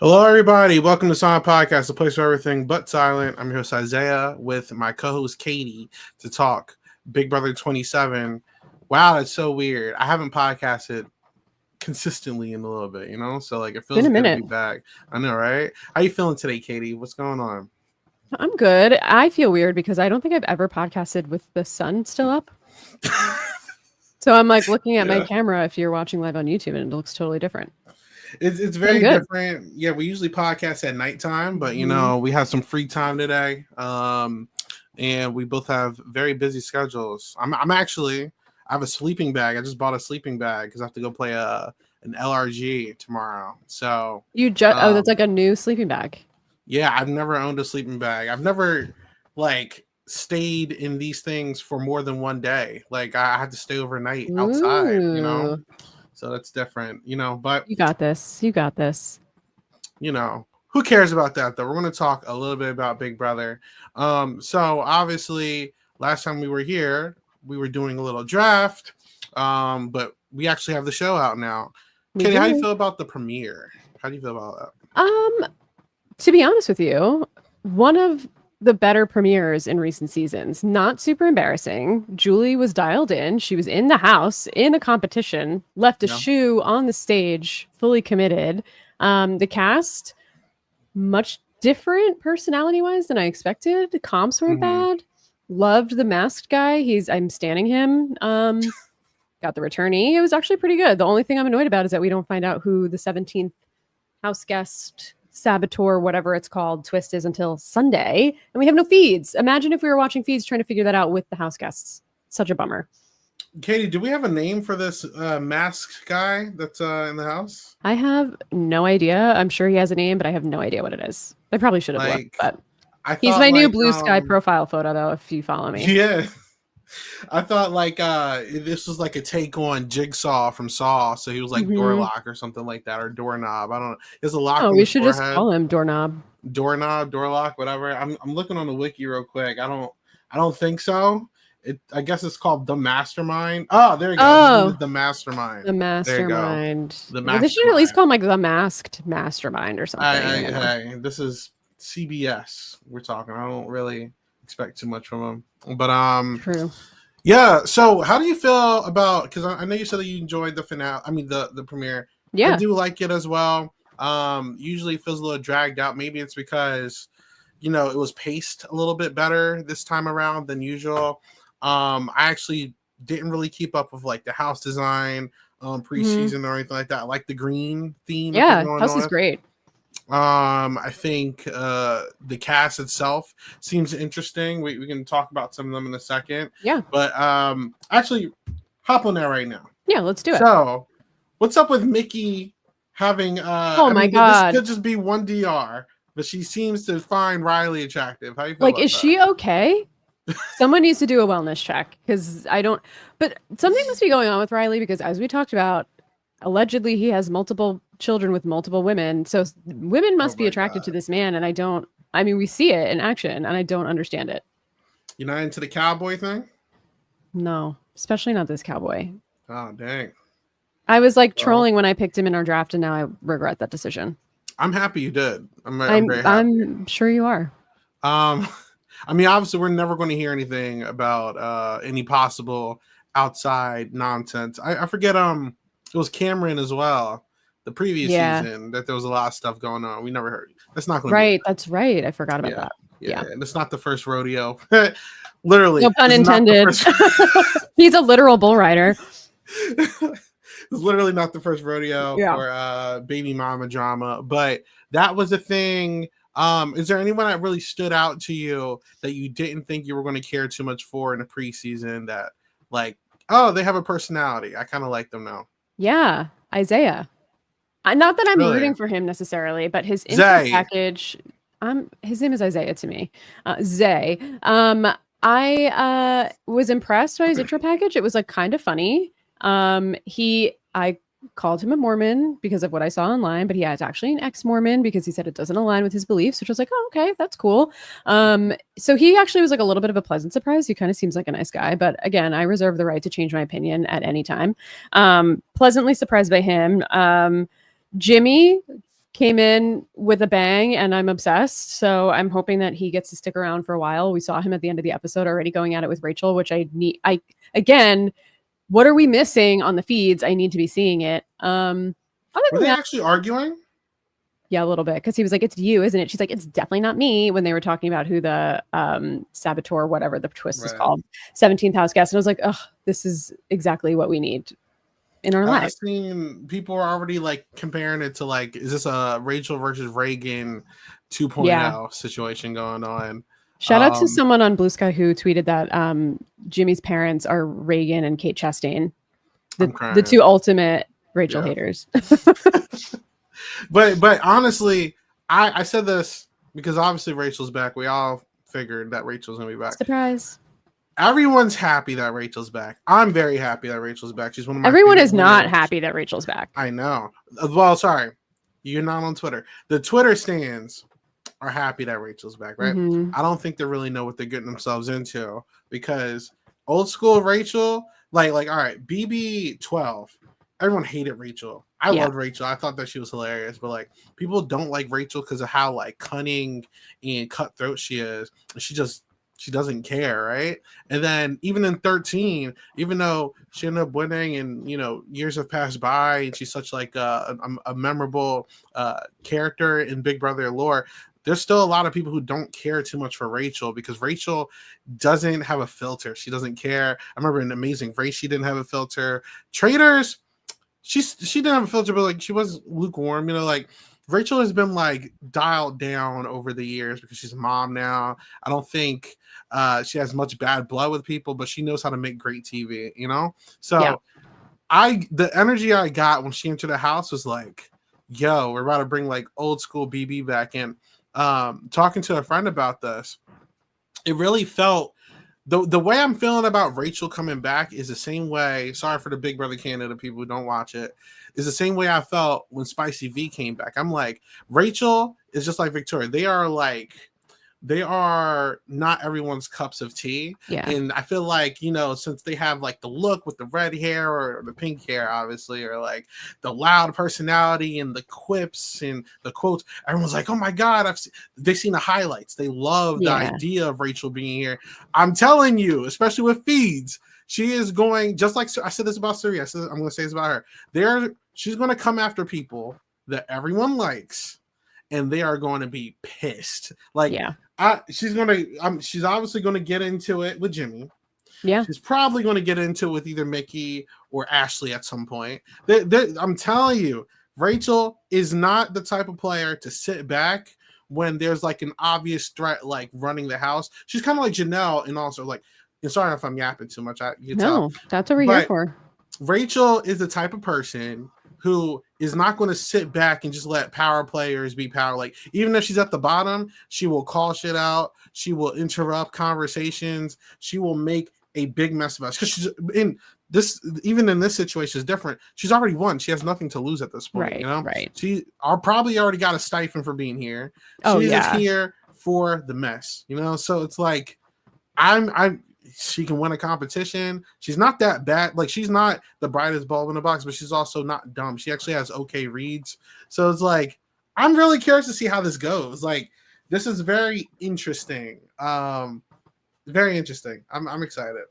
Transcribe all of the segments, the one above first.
Hello, everybody. Welcome to Silent Podcast, the place for everything but silent. I'm your host, Isaiah, with my co-host, Katie, to talk Big Brother 27. Wow, that's so weird. I haven't podcasted consistently in a little bit, So, it feels good to be back. I know, right? How you feeling today, Katie? What's going on? I'm good. I feel weird because I don't think I've ever podcasted with the sun still up. So I'm looking at my camera if you're watching live on YouTube, and it looks totally different. It's very different. Yeah, we usually podcast at nighttime, but we have some free time today. And we both have very busy schedules. I have a sleeping bag. I just bought a sleeping bag because I have to go play an LRG tomorrow. So that's like a new sleeping bag. Yeah, I've never owned a sleeping bag. I've never stayed in these things for more than one day. I had to stay overnight outside, So that's different, but you got this. Who cares about that though? We're going to talk a little bit about Big Brother. So obviously last time we were here, we were doing a little draft. But we actually have the show out now. Katie, how do you feel about the premiere? How do you feel about that? To be honest with you, one of the better premieres in recent seasons. Not super embarrassing. Julie was dialed in. She was in the house in a competition, left a shoe on the stage, fully committed. The cast, much different personality-wise than I expected. The comps weren't bad. Loved the masked guy. I'm standing him. Got the returnee. It was actually pretty good. The only thing I'm annoyed about is that we don't find out who the 17th Houseguest saboteur, whatever it's called, twist is until Sunday, and we have no feeds. Imagine if we were watching feeds trying to figure that out with the house guests. Such a bummer. Katie, do we have a name for this masked guy that's in the house? I have no idea. I'm sure he has a name, but I have no idea what it is. I probably should have looked, but he's my new blue sky profile photo, though, if you follow me. Yeah. I thought this was a take on Jigsaw from Saw, so he was door lock or something like that, or doorknob. I don't know. There's a lock. Oh, we should just call him doorknob, door lock, whatever. I'm looking on the wiki real quick. I don't think so. I guess it's called the Mastermind. Oh, there you go. Oh, the Mastermind. The Mastermind. The Mastermind. They should at least call him the Masked Mastermind or something. Hey, this is CBS. We're talking. I don't really expect too much from him, but true. Yeah. So, how do you feel about? Because I know you said that you enjoyed the finale. I mean, the premiere. Yeah, I do like it as well. Usually it feels a little dragged out. Maybe it's because it was paced a little bit better this time around than usual. I actually didn't really keep up with the house design preseason or anything like that. I like the green theme. Yeah, house is great. I think the cast itself seems interesting. We can talk about some of them in a second. Yeah. But actually, hop on there right now. Yeah, let's do it. So, what's up with Mickey having my God. This could just be one DR, but she seems to find Riley attractive. How you feel about is that? She okay? Someone needs to do a wellness check because but something must be going on with Riley because as we talked about, allegedly he has multiple children with multiple women. So women must be attracted to this man. And we see it in action and I don't understand it. You're not into the cowboy thing? No, especially not this cowboy. Oh, dang. I was trolling when I picked him in our draft and now I regret that decision. I'm happy you did. I'm very happy. I'm sure you are. Obviously we're never going to hear anything about any possible outside nonsense. I forget it was Cameron as well. The previous season that there was a lot of stuff going on. We never heard. That's not going to be That's right. I forgot about that. Yeah. And it's not the first rodeo. Literally. No pun intended. He's a literal bull rider. It's literally not the first rodeo for baby mama drama. But that was a thing. Is there anyone that really stood out to you that you didn't think you were going to care too much for in a preseason that they have a personality? I kind of like them now. Yeah. Isaiah. Not that I'm rooting for him necessarily, but his intro package. His name is Isaiah to me. Zay. I was impressed by his intro package. It was kind of funny. I called him a Mormon because of what I saw online, but he is actually an ex-Mormon because he said it doesn't align with his beliefs, which was oh, okay, that's cool. So he actually was a little bit of a pleasant surprise. He kind of seems like a nice guy, but again, I reserve the right to change my opinion at any time. Pleasantly surprised by him. Jimmy came in with a bang, and I'm obsessed. So I'm hoping that he gets to stick around for a while. We saw him at the end of the episode already going at it with Rachel, which I need. Again, what are we missing on the feeds? I need to be seeing it. Other Were than they that, actually arguing? yeah, a little bit, because he was like, "It's you, isn't it?" She's like, "It's definitely not me." When they were talking about who the saboteur, whatever the twist is called, 17th house guest, and I was like, "Oh, this is exactly what we need in our I've life." seen people are already like comparing it to like, is this a Rachel versus Reagan 2.0 Yeah. situation going on? Shout out to someone on Blue Sky who tweeted that Jimmy's parents are Reagan and Kate Chastain, the two ultimate Rachel haters. But honestly, I said this because obviously Rachel's back. We all figured that Rachel's gonna be back. Surprise. Everyone's happy that Rachel's back. I'm very happy that Rachel's back. She's one of my Everyone is not happy that Rachel's back. I know. Well, sorry. You're not on Twitter. The Twitter stands are happy that Rachel's back, right? Mm-hmm. I don't think they really know what they're getting themselves into, because old school Rachel, like all right, BB12, everyone hated Rachel. I loved Rachel. I thought that she was hilarious, but like people don't like Rachel because of how like cunning and cutthroat she is. She doesn't care, right? And then even in 13, even though she ended up winning and years have passed by and she's such like a memorable character in Big Brother lore, there's still a lot of people who don't care too much for Rachel because Rachel doesn't have a filter. She doesn't care. I remember in Amazing Race, she didn't have a filter. Traitors, she didn't have a filter, but like she was lukewarm. Like Rachel has been like dialed down over the years because she's a mom now. I don't think she has much bad blood with people, but she knows how to make great TV. So the energy I got when she entered the house was like, yo, we're about to bring like old school BB back in. Talking to a friend about this, it really felt the way I'm feeling about Rachel coming back is the same way. Sorry for the Big Brother Canada people who don't watch it. Is the same way I felt when Spicy V came back. I'm like, Rachel is just like Victoria. They are not everyone's cups of tea. Yeah. And I feel like, since they have like the look with the red hair or the pink hair, obviously, or like the loud personality and the quips and the quotes, everyone's like, oh my God, they've seen the highlights. They love the idea of Rachel being here. I'm telling you, especially with feeds, she is going, just like I said this about Suri, I'm going to say this about her. She's going to come after people that everyone likes, and they are going to be pissed. Like, she's obviously going to get into it with Jimmy. Yeah. She's probably going to get into it with either Mickey or Ashley at some point. I'm telling you, Rachel is not the type of player to sit back when there's like an obvious threat, like running the house. She's kind of like Janelle, and also like, and sorry if I'm yapping too much. No, that's what we're here for. Rachel is the type of person who is not going to sit back and just let power players be power. Like, even if she's at the bottom, she will call shit out. She will interrupt conversations. She will make a big mess of us. Because she's in this, even in this situation is different. She's already won. She has nothing to lose at this point. Right. She probably already got a stipend for being here. She's just here for the mess. So it's like, she can win a competition. She's not that bad. Like, she's not the brightest bulb in the box, but she's also not dumb. She actually has okay reads. So it's like, I'm really curious to see how this goes. Like, this is very interesting. Very interesting. I'm excited.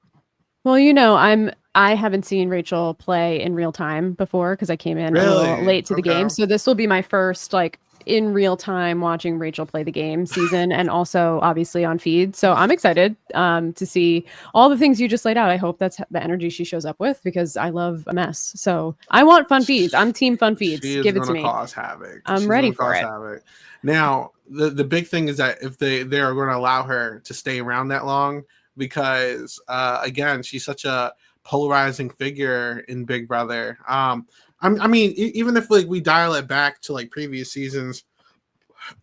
Well, I haven't seen Rachel play in real time before because I came in a little late to the game. So this will be my first like in real time watching Rachel play the game season, and also obviously on feed. So I'm excited to see all the things you just laid out. I hope that's the energy she shows up with, because I love a mess. So I want fun feeds. I'm team fun feeds. Give it to me. Cause havoc. I'm ready for it. Havoc. Now the big thing is that if they are going to allow her to stay around that long, because again, she's such a polarizing figure in Big Brother. I mean, even if like we dial it back to like previous seasons,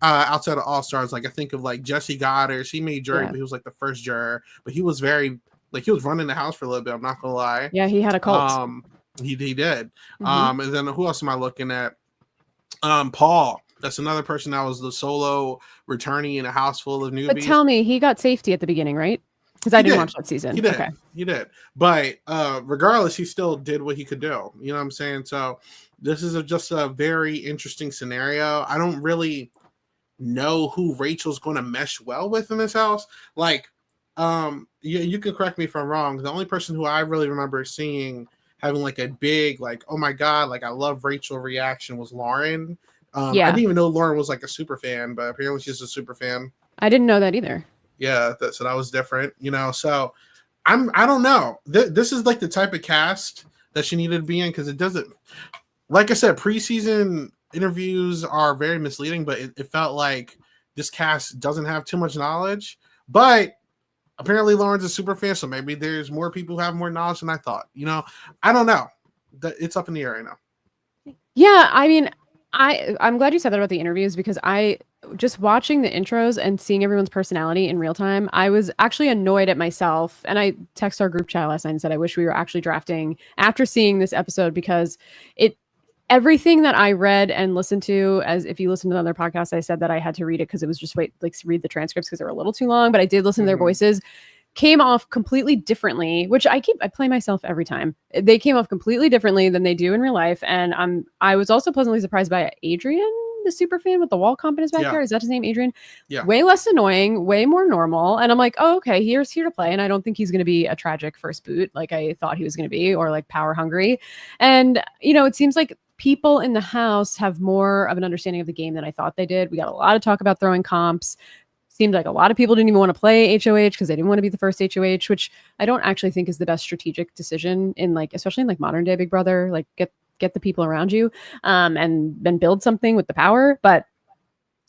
outside of All Stars, like I think of like Jesse Goddard. She made jury, but he was like the first juror. But he was very like, he was running the house for a little bit. I'm not gonna lie. Yeah, he had a cult. He did. And then who else am I looking at? Paul. That's another person that was the solo returnee in a house full of newbies. But tell me, he got safety at the beginning, right? Because I didn't watch that season. He did. Okay. He did. But regardless, he still did what he could do. You know what I'm saying? So this is just a very interesting scenario. I don't really know who Rachel's going to mesh well with in this house. Like, you can correct me if I'm wrong. The only person who I really remember seeing having like a big, like, oh my God, like I love Rachel reaction was Lauren. I didn't even know Lauren was like a super fan, but apparently she's a super fan. I didn't know that either. Yeah, so that was different, you know. So I don't know. This is like the type of cast that she needed to be in, because it doesn't, like I said, preseason interviews are very misleading, but it felt like this cast doesn't have too much knowledge. But apparently Lauren's a super fan, so maybe there's more people who have more knowledge than I thought. You know, I don't know. It's up in the air right now. Yeah, I mean, I'm glad you said that about the interviews, because I just watching the intros and seeing everyone's personality in real time, I was actually annoyed at myself. And I texted our group chat last night and said I wish we were actually drafting after seeing this episode, because everything that I read and listened to, as if you listen to another podcast, I said that I had to read it because it was just read the transcripts because they were a little too long, but I did listen to their voices, came off completely differently, which I play myself every time. They came off completely differently than they do in real life. And I was also pleasantly surprised by Adrian, the super fan with the wall comp in his backyard. Is that his name, Adrian? Yeah. Way less annoying, way more normal. And I'm like, oh, okay, here's here to play. And I don't think he's going to be a tragic first boot like I thought he was going to be, or like power hungry. And, you know, it seems like people in the house have more of an understanding of the game than I thought they did. We got a lot of talk about throwing comps. Seemed like a lot of people didn't even want to play HOH because they didn't want to be the first HOH, which I don't actually think is the best strategic decision in, like, especially in like modern day Big Brother. Like, get the people around you and then build something with the power. But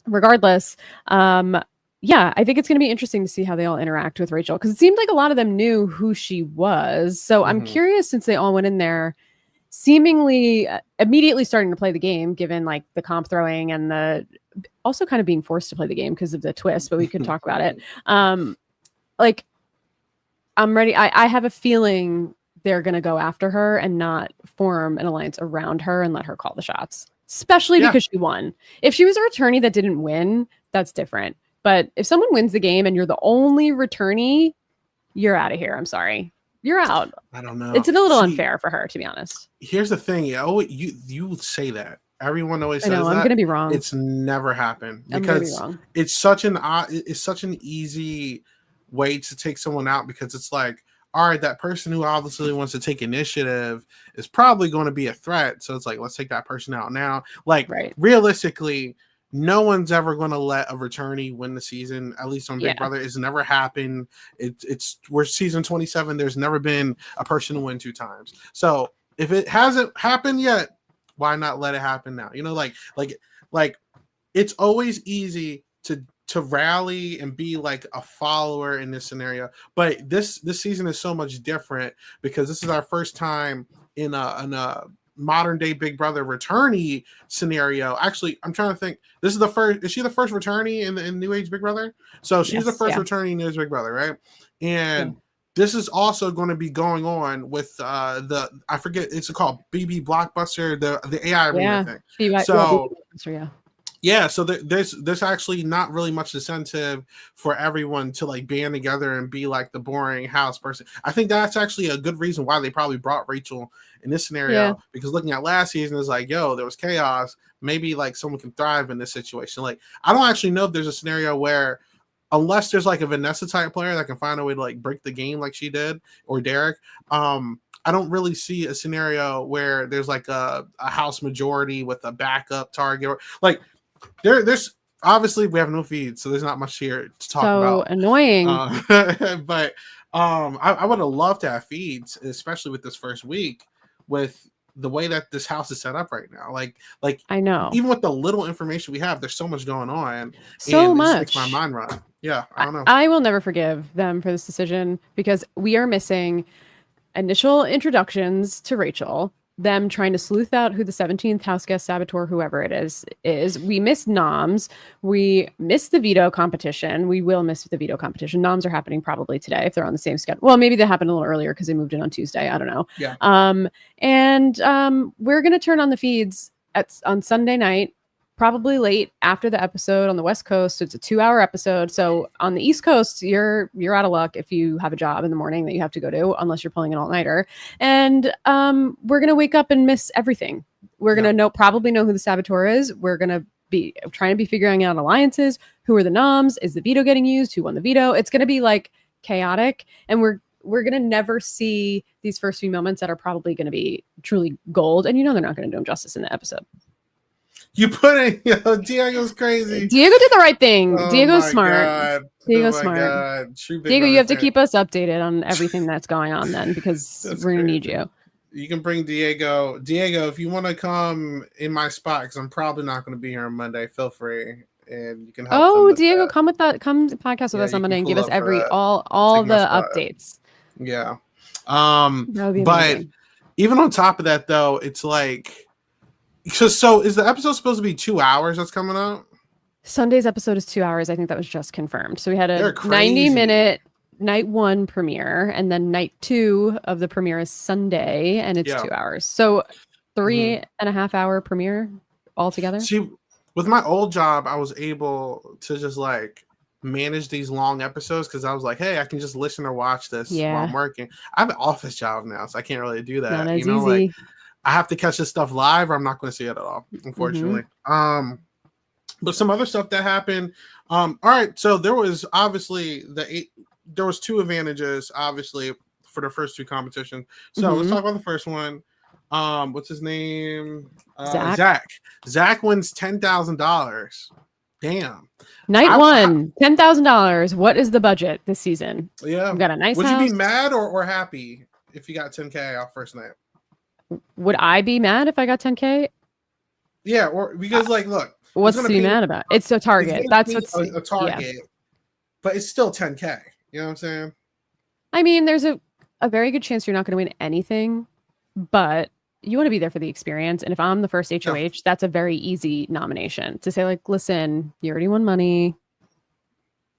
regardless, yeah, I think it's going to be interesting to see how they all interact with Rachel, because it seemed like a lot of them knew who she was. So I'm curious, since they all went in there seemingly immediately starting to play the game, given like the comp throwing and the also kind of being forced to play the game because of the twist, but we could talk about it. Like, I'm ready. I have a feeling they're going to go after her and not form an alliance around her and let her call the shots, especially because she won. If she was a returnee that didn't win, that's different. But if someone wins the game and you're the only returnee, you're out of here. I'm sorry. You're out. I don't know. It's a little unfair for her, to be honest. Here's the thing. You say that. Everyone always says I know, I'm going to be wrong. It's never happened, because I'm going to be wrong. It's such an easy way to take someone out, because it's like, all right, that person who obviously wants to take initiative is probably going to be a threat. So it's like, let's take that person out now. Like, realistically, no one's ever going to let a returnee win the season, at least on Big Brother. It's never happened. We're season 27. There's never been a person to win 2 times. So if it hasn't happened yet, why not let it happen now? You know, like it's always easy to rally and be like a follower in this scenario. But this season is so much different, because this is our first time in a modern day Big Brother returnee scenario. Actually, I'm trying to think. This is the first. Is she the first returnee in New Age Big Brother? So she's the first returnee in New Age Big Brother, right? And this is also going to be going on with I forget, it's called BB Blockbuster, the AI arena thing. So so there's actually not really much incentive for everyone to like band together and be like the boring house person. I think that's actually a good reason why they probably brought Rachel in this scenario, because looking at last season, it's like, yo, there was chaos. Maybe like someone can thrive in this situation. Like, I don't actually know if there's a scenario where, unless there's like a Vanessa type player that can find a way to like break the game like she did, or Derek, I don't really see a scenario where there's like a house majority with a backup target, or like there's obviously we have no feed, so there's not much here to talk about. So annoying. But I would have loved to have feeds, especially with this first week, with the way that this house is set up right now. Like I know, even with the little information we have, there's so much going on. So and much. It just makes my mind run. Yeah, I don't know. I will never forgive them for this decision, because we are missing initial introductions to Rachel, them trying to sleuth out who the 17th Houseguest saboteur, whoever it is. We miss noms. We miss the veto competition. We will miss the veto competition. Noms are happening probably today if they're on the same schedule. Well, maybe they happened a little earlier because they moved in on Tuesday. I don't know. Yeah. And we're going to turn on the feeds on Sunday night, probably late after the episode on the West Coast. It's a 2-hour episode. So on the East Coast, you're out of luck if you have a job in the morning that you have to go to, unless you're pulling an all-nighter. And we're gonna wake up and miss everything. We're gonna probably know who the saboteur is. We're gonna be trying to be figuring out alliances. Who are the noms? Is the veto getting used? Who won the veto? It's gonna be like chaotic, and we're gonna never see these first few moments that are probably gonna be truly gold. And they're not gonna do them justice in the episode. You put it, Diego's crazy. Diego did the right thing. Diego's smart. God. Diego's smart. Diego, you have to keep us updated on everything that's going on then, because we're going to need you. You can bring Diego. Diego, if you want to come in my spot, because I'm probably not going to be here on Monday, feel free. And you can help. Oh, Diego, come with that. Come podcast with us on Monday and give us all the updates. Yeah. That would be but amazing. Even on top of that, though, it's like, so is the episode supposed to be 2 hours that's coming out? Sunday's episode is 2 hours. I think that was just confirmed. So we had a 90-minute night 1 premiere, and then night 2 of the premiere is Sunday, and it's 2 hours. So 3.5 hour premiere altogether. See, with my old job, I was able to just like manage these long episodes because I was like, hey, I can just listen or watch this while I'm working. I have an office job now, so I can't really do that. Not as easy. Like, I have to catch this stuff live or I'm not going to see it at all, unfortunately. But some other stuff that happened. All right. So there was obviously there was 2 advantages, obviously, for the first 2 competitions. So let's talk about the first one. What's his name? Zach. Zach wins $10,000. Damn. Night 1, $10,000. What is the budget this season? Yeah. We've got a nice Would house. you be mad or happy if you got $10K off first night? Would I be mad if I got $10K? Yeah, or because look, what's to be mad about? It's a target. That's what's a target, but it's still $10K. You know what I'm saying? I mean, there's a very good chance you're not going to win anything, but you want to be there for the experience. And if I'm the first HOH, that's a very easy nomination to say, like, listen, you already won money,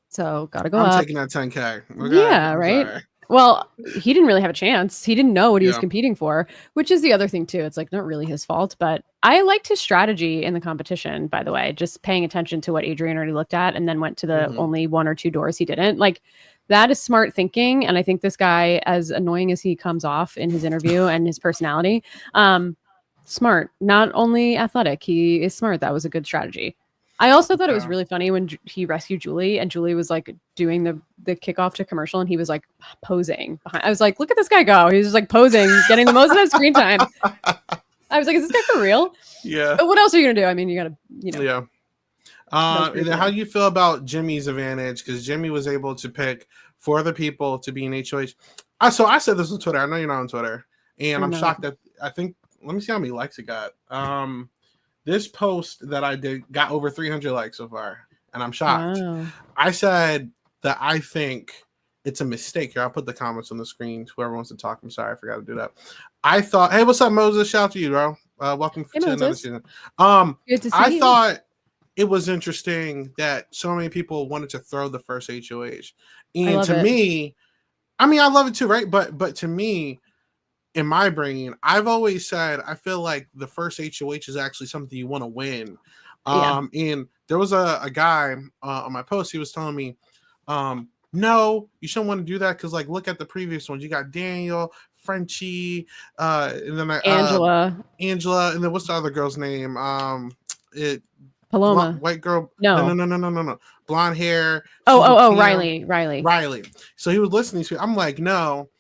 so gotta go up. I'm taking that $10K. Okay? Yeah, right. Sorry. Well, he didn't really have a chance. He didn't know what he was competing for, which is the other thing too. It's like not really his fault, but I liked his strategy in the competition, by the way, just paying attention to what Adrian already looked at and then went to the only 1 or 2 doors he didn't. Like, that is smart thinking. And I think this guy, as annoying as he comes off in his interview and his personality, smart, not only athletic, he is smart. That was a good strategy. I also thought it was really funny when he rescued Julie and Julie was like doing the kickoff to commercial and he was like posing behind. I was like, look at this guy go. He was just like posing, getting the most of that screen time. I was like, is this guy for real? Yeah. But what else are you going to do? I mean, you got to, Yeah. And how do you feel about Jimmy's advantage? Because Jimmy was able to pick 4 other people to be an HOH. So I said this on Twitter. I know you're not on Twitter. And I'm shocked that let me see how many likes it got. This post that I did got over 300 likes so far, and I'm shocked. Wow. I said that I think it's a mistake. Here, I'll put the comments on the screen. Whoever wants to talk, I'm sorry, I forgot to do that. I thought, hey, what's up, Moses? Shout out to you, bro. Welcome to another season. Good to see I you. thought it was interesting that so many people wanted to throw the first HOH, and to me, I mean, I love it too, right? But to me, in my brain, I've always said I feel like the first HOH is actually something you want to win. And there was a guy on my post. He was telling me, no, you shouldn't want to do that because, like, look at the previous ones. You got Daniel, Frenchie, and then Angela, and then what's the other girl's name? Paloma, white girl. No, blonde hair. Riley. So he was listening to. I'm like, no.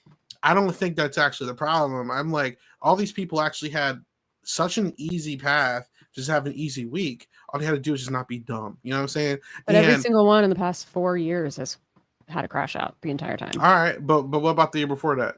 I don't think that's actually the problem. I'm like, all these people actually had such an easy path, just have an easy week. All they had to do is just not be dumb. You know what I'm saying? But every single one in the past 4 years has had a crash out the entire time. All right, but what about the year before that?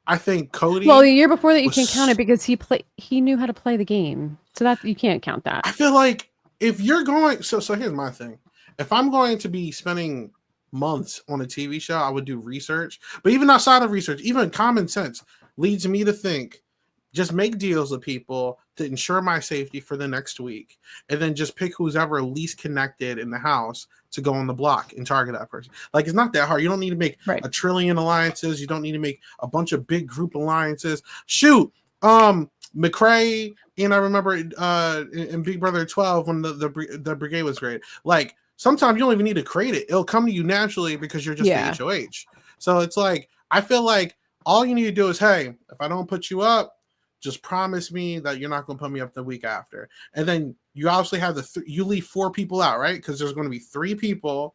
I think Cody. Well, the year before that you can't count it because he knew how to play the game, so that you can't count that. I feel like if you're going, so here's my thing. If I'm going to be spending months on a TV show, I would do research. But even outside of research, even common sense leads me to think, just make deals with people to ensure my safety for the next week, and then just pick who's ever least connected in the house to go on the block and target that person. Like, it's not that hard. You don't need to make a trillion alliances. You don't need to make a bunch of big group alliances. Shoot, McCrae, And I remember in Big Brother 12 when the brigade was great. Like sometimes you don't even need to create it; it'll come to you naturally because you're just the HOH. So it's like I feel like all you need to do is, hey, if I don't put you up, just promise me that you're not going to put me up the week after. And then you obviously have you leave 4 people out, right? Because there's going to be 3 people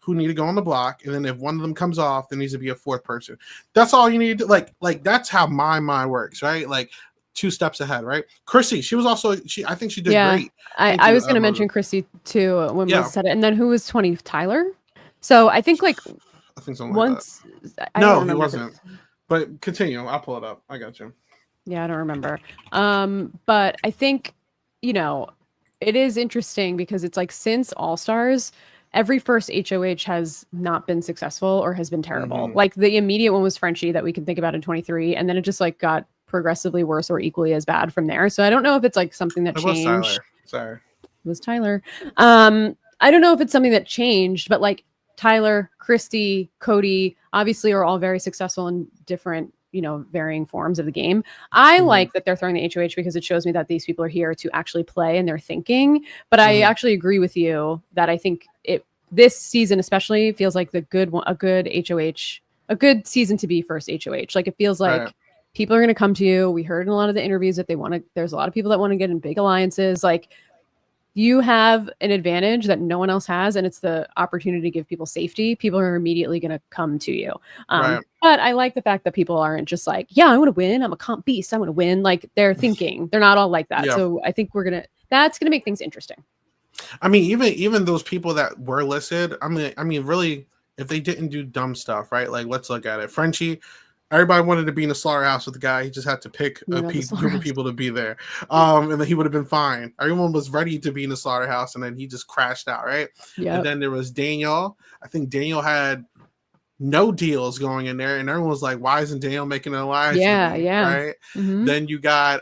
who need to go on the block, and then if one of them comes off, there needs to be a 4th person. That's all you need to like. That's how my mind works, right? Like 2 steps ahead, right? Chrissy, she was also I think she did great. I was going to mention Chrissy too when we said it, and then who was 20? Tyler. So I think like I think something once. Like that. No, he wasn't. But continue. I'll pull it up. I got you. Yeah, I don't remember. But I think it is interesting because it's like since All Stars, every first HOH has not been successful or has been terrible. Mm-hmm. Like the immediate one was Frenchie that we can think about in 23, and then it just like got progressively worse or equally as bad from there. So I don't know if it's like something that changed. Was Tyler. Sorry. It was Tyler. I don't know if it's something that changed, but like Tyler, Christy, Cody, obviously are all very successful in different, varying forms of the game. I like that they're throwing the HOH because it shows me that these people are here to actually play and they're thinking. But I actually agree with you that I think this season especially feels like a good HOH, a good season to be first HOH. Like it feels like people are going to come to you. We heard in a lot of the interviews that there's a lot of people that want to get in big alliances. Like you have an advantage that no one else has, and it's the opportunity to give people safety. People are immediately going to come to you. But I like the fact that people aren't just like, yeah, I want to win. I'm a comp beast. I want to win. Like they're thinking. They're not all like that. Yeah. So I think that's going to make things interesting. I mean, even those people that were listed, I mean, really, if they didn't do dumb stuff, right? Like, let's look at it. Frenchie, everybody wanted to be in the slaughterhouse with the guy. He just had to pick a group of people to be there. And then he would have been fine. Everyone was ready to be in the slaughterhouse, and then he just crashed out, right? Yep. And then there was Daniel. I think Daniel had no deals going in there, and everyone was like, why isn't Daniel making an alliance? Yeah. Right? Mm-hmm. Then you got,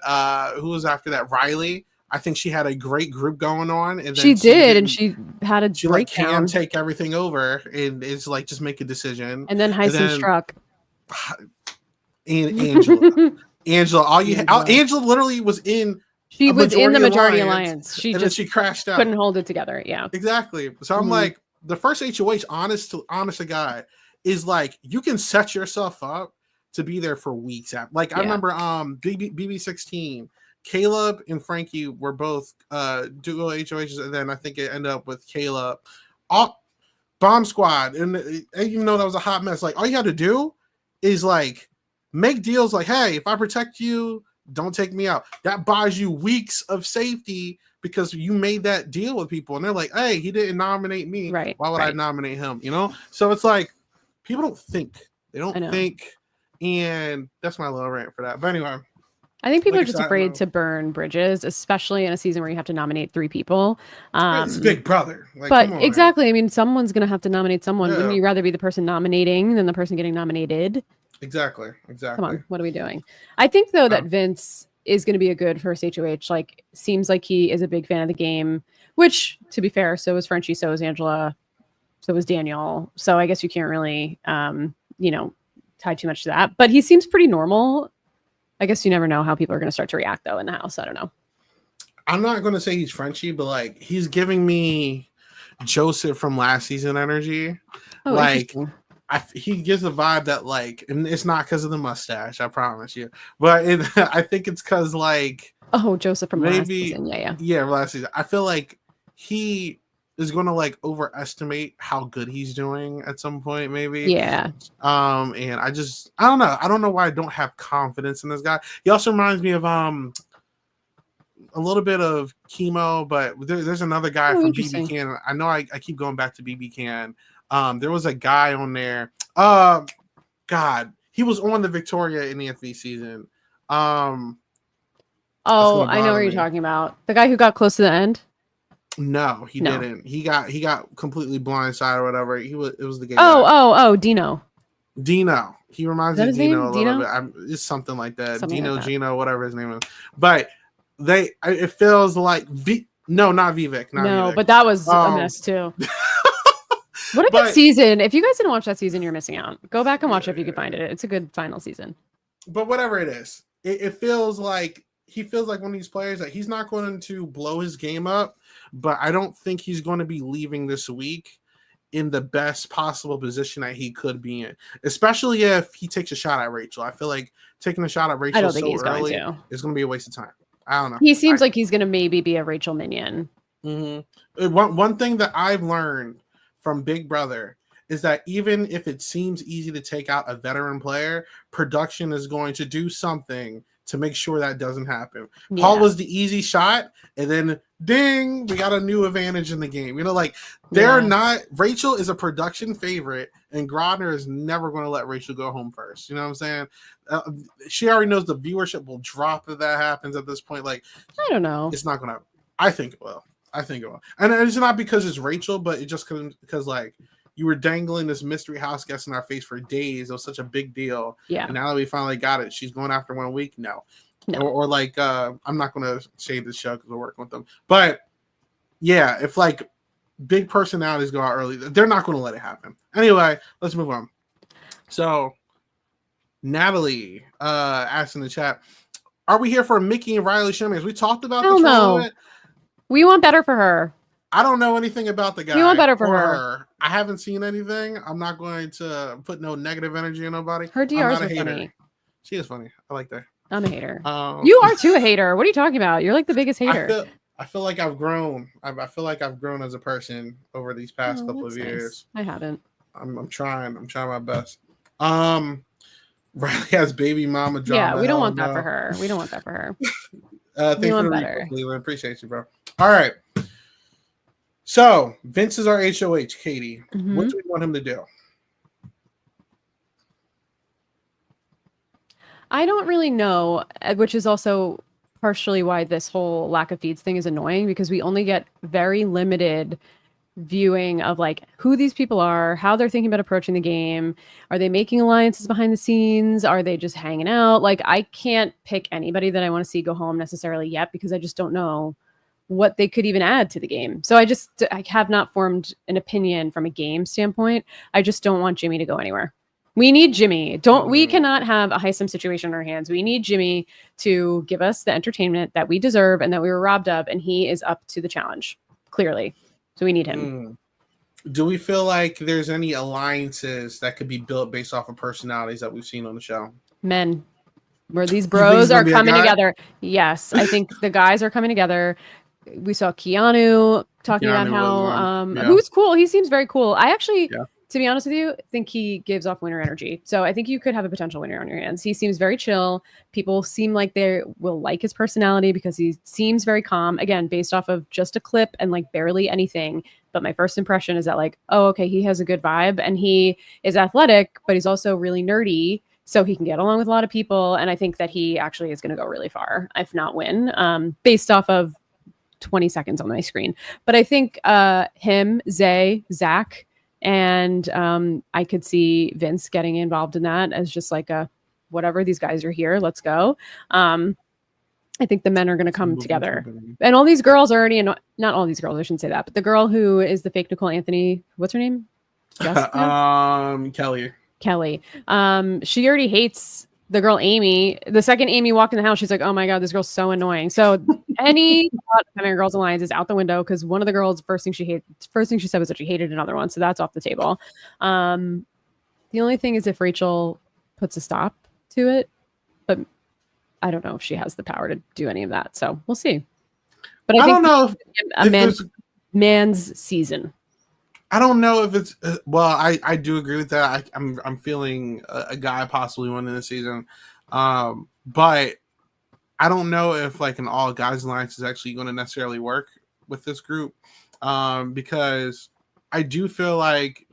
who was after that? Riley. I think she had a great group going on, and then she did, and she had a breakdown. Like can take everything over, and it's like just make a decision. And then Heisen struck. And Angela, Angela literally was in. She was in the majority alliance. She crashed out. Couldn't hold it together. Yeah, exactly. So I'm like, the first HOH, honest to God, is like you can set yourself up to be there for weeks. Like I remember, BB16. Caleb and Frankie were both dual HOHs, and then I think it ended up with Caleb. Bomb Squad, and even though that was a hot mess, like all you had to do is like make deals like, hey, if I protect you, don't take me out. That buys you weeks of safety because you made that deal with people, and they're like, hey, he didn't nominate me. Right. Why would I nominate him? So it's like people don't think. They don't think, and that's my little rant for that. But anyway. I think people are just afraid to burn bridges, especially in a season where you have to nominate 3 people. It's Big Brother. Like, but exactly. Man. I mean, someone's going to have to nominate someone. Yeah. Wouldn't you rather be the person nominating than the person getting nominated? Exactly. Come on. What are we doing? I think, though, that Vince is going to be a good first HOH. Like, seems like he is a big fan of the game, which, to be fair, so is Frenchie, so is Angela, so is Daniel. So I guess you can't really, tie too much to that. But he seems pretty normal. I guess you never know how people are going to start to react, though, in the house. I don't know. I'm not going to say he's Frenchie, but, like, he's giving me Joseph from last season energy. Oh, like, he gives a vibe that, like, and it's not because of the mustache, I promise you. But I think it's because, like... Oh, Joseph from last season. Yeah. Yeah, last season. I feel like he is going to, like, overestimate how good he's doing at some point, maybe. Yeah. And I don't know. I don't know why I don't have confidence in this guy. He also reminds me of a little bit of Chemo, but there's another guy from BB Can. I know I keep going back to BB Can. There was a guy on there. God, he was on the Victoria in the FV season. I know what you're talking about. The guy who got close to the end. No, he didn't. He got completely blindsided or whatever. It was the game. Dino. Dino. He reminds me of Dino a little bit. It's something like that. Dino, like that. Gino, whatever his name is. But it feels like not Vivek. No, but that was a mess too. What a good season. If you guys didn't watch that season, you're missing out. Go back and watch it if you can find it. It's a good final season. But whatever it is, it feels like he feels like one of these players that he's not going to blow his game up, but I don't think he's going to be leaving this week in the best possible position that he could be in, especially if he takes a shot at Rachel. I feel like taking a shot at Rachel I don't think so he's early going to. is going to be a waste of time. I don't know. He seems like he's going to maybe be a Rachel minion. Mm-hmm. One thing that I've learned from Big Brother is that even if it seems easy to take out a veteran player, production is going to do something to make sure that doesn't happen. Yeah. Paul was the easy shot, and then ding, we got a new advantage in the game. You know, like they're not. Rachel is a production favorite, and Grodner is never going to let Rachel go home first. You know what I'm saying? She already knows the viewership will drop if that happens at this point. Like, I don't know. It's not going to. I think it will. And it's not because it's Rachel, but it just because like you were dangling this mystery house guest in our face for days. It was such a big deal. Yeah. And now that we finally got it, she's going after 1 week. No. Or like, I'm not going to shade the show because we're working with them. But yeah, if like big personalities go out early, they're not going to let it happen. Anyway, let's move on. So Natalie asked in the chat, are we here for Mickey and Riley showmans? We talked about this a little bit. We want better for her. I don't know anything about the guy. We want better for her. I haven't seen anything. I'm not going to put no negative energy on nobody. Her DRs are funny. She is funny. I like that. I'm a hater. You are too a hater. What are you talking about? You're like the biggest hater. I feel like I've grown. I feel like I've grown as a person over these past couple of years. Nice. I haven't. I'm trying. I'm trying my best. Riley has baby mama drama. Yeah, we don't want that for her. We don't want that for her. Thanks for the read, Leland. Appreciate you, bro. All right. So Vince is our HOH, Katie. Mm-hmm. What do we want him to do? I don't really know, which is also partially why this whole lack of feeds thing is annoying, because we only get very limited viewing of like who these people are, how they're thinking about approaching the game. Are they making alliances behind the scenes? Are they just hanging out? Like, I can't pick anybody that I want to see go home necessarily yet, because I just don't know what they could even add to the game. So I have not formed an opinion from a game standpoint. I just don't want Jimmy to go anywhere. We need Jimmy. We cannot have a Heisem situation in our hands. We need Jimmy to give us the entertainment that we deserve and that we were robbed of, and he is up to the challenge, clearly. So we need him. Do we feel like there's any alliances that could be built based off of personalities that we've seen on the show? Men. Where these bros are coming together. Yes, I think the guys are coming together. We saw Keanu talking about how who's cool. He seems very cool. I actually, to be honest with you, think he gives off winner energy. So I think you could have a potential winner on your hands. He seems very chill. People seem like they will like his personality because he seems very calm. Again, based off of just a clip and like barely anything. But my first impression is that like, oh, okay, he has a good vibe and he is athletic, but he's also really nerdy. So he can get along with a lot of people. And I think that he actually is going to go really far, if not win, based off of 20 seconds on my screen. But I think him, Zay, Zach, and I could see Vince getting involved in that as just like a whatever, these guys are here, let's go. I think the men are going to come together. And all these girls are already, not all these girls, I shouldn't say that, but the girl who is the fake Nicole Anthony, what's her name? Kelly. She already hates the girl Amy. The second Amy walked in the house, she's like, oh my God, this girl's so annoying. So any Girls Alliance is out the window, because one of the girls, first thing she said was that she hated another one. So that's off the table. The only thing is if Rachel puts a stop to it, but I don't know if she has the power to do any of that. So we'll see. But I think don't know if man's season. I don't know if it's I do agree with that. I'm feeling a guy possibly winning the season, but I don't know if like an all guys alliance is actually going to necessarily work with this group, because I do feel like